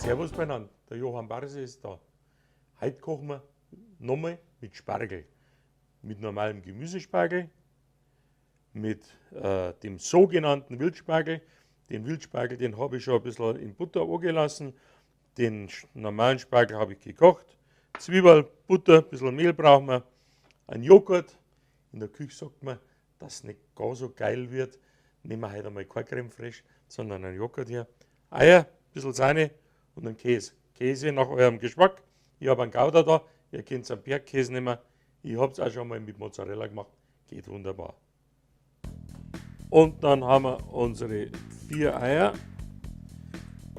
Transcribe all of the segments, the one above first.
Servus beieinander, der Johann Barse ist da. Heute kochen wir nochmal mit Spargel. Mit normalem Gemüsespargel, mit dem sogenannten Wildspargel. Den Wildspargel, den habe ich schon ein bisschen in Butter angelassen. Den normalen Spargel habe ich gekocht. Zwiebel, Butter, ein bisschen Mehl brauchen wir. Ein Joghurt. In der Küche sagt man, dass es nicht gar so geil wird. Nehmen wir heute einmal keine Creme fraiche, sondern einen Joghurt hier. Eier, ein bisschen Sahne und einen Käse. Käse nach eurem Geschmack. Ich habe einen Gouda da. Ihr könnt einen Bergkäse nehmen. Ich habe es auch schon mal mit Mozzarella gemacht. Geht wunderbar. Und dann haben wir unsere 4 Eier.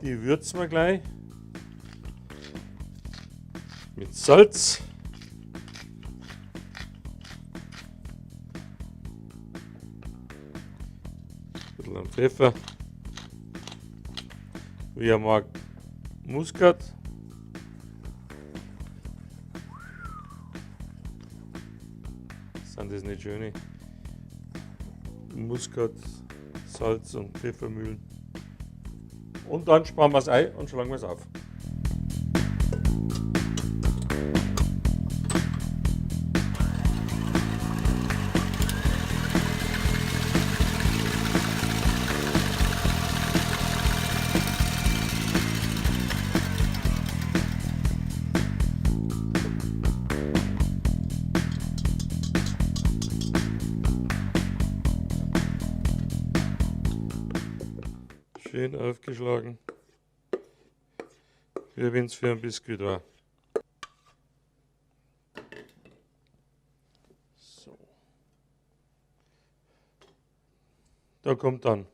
Die würzen wir gleich mit Salz. Ein bisschen Pfeffer. Wie ihr mag, Muskat. Sind das nicht schöne? Muskat, Salz und Pfeffermühlen. Und dann sparen wir das Ei und schlagen wir es auf. Schön aufgeschlagen, wie wenn es für ein Biskuit war. So. Da kommt dann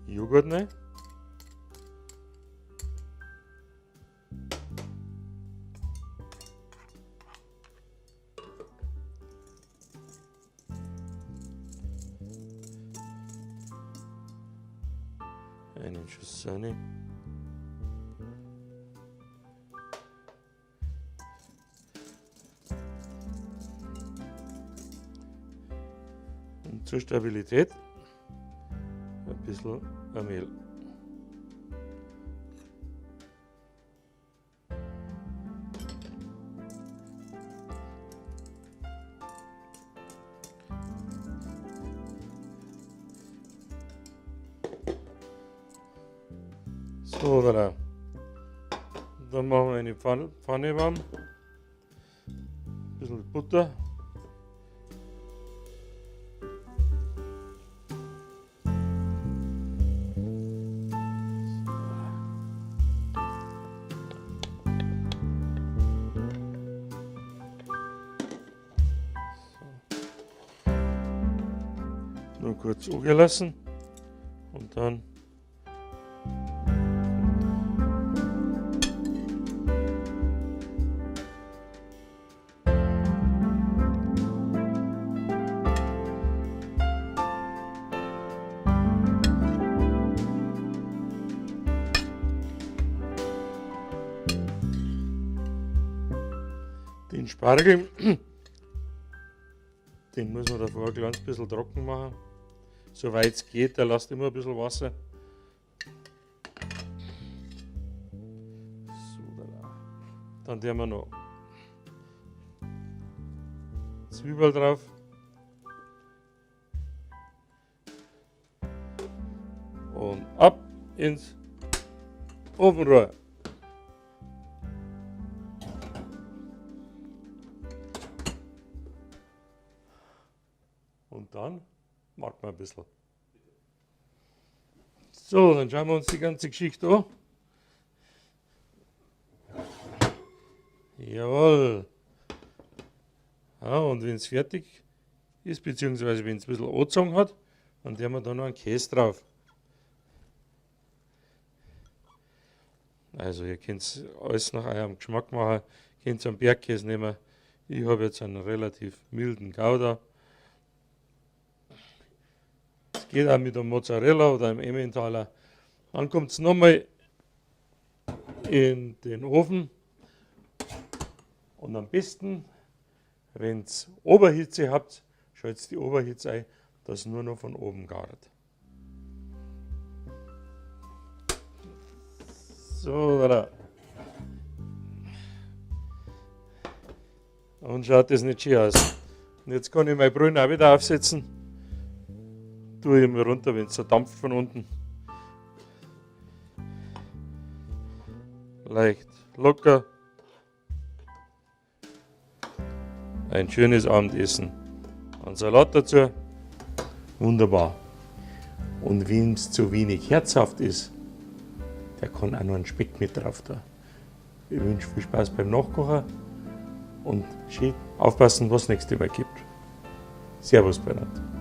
Joghurt rein. Einen Schuss Sahne. Und zur Stabilität ein bisschen Mehl. So, voilà. Dann machen wir eine Pfanne warm. Ein bisschen Butter. So. Nur kurz angelassen und dann den Spargel, den muss man davor ein kleines bisschen trocken machen, soweit es geht, der lasst immer ein bisschen Wasser. So, dann tun wir noch Zwiebel drauf. Und ab ins Ofenrohr. Und dann warten wir ein bisschen. So, dann schauen wir uns die ganze Geschichte an. Jawohl. Ja, und wenn es fertig ist, beziehungsweise wenn es ein bisschen angezogen hat, dann tun wir da noch einen Käse drauf. Also ihr könnt alles nach eurem Geschmack machen. Ihr könnt einen Bergkäse nehmen. Ich habe jetzt einen relativ milden Gouda. Es geht auch mit einem Mozzarella oder einem Emmentaler. Dann kommt es nochmal in den Ofen. Und am besten, wenn ihr Oberhitze habt, schaltet die Oberhitze ein, dass es nur noch von oben gart. So, da. Und schaut das nicht schön aus. Und jetzt kann ich meine Brühen auch wieder aufsetzen. Tue ich mal runter, wenn es so dampft von unten. Leicht locker. Ein schönes Abendessen. Ein Salat dazu. Wunderbar. Und wenn es zu wenig herzhaft ist, der kann auch noch einen Speck mit drauf tun. Ich wünsche viel Spaß beim Nachkochen und schön aufpassen, was es nächste Mal gibt. Servus, Bernhard.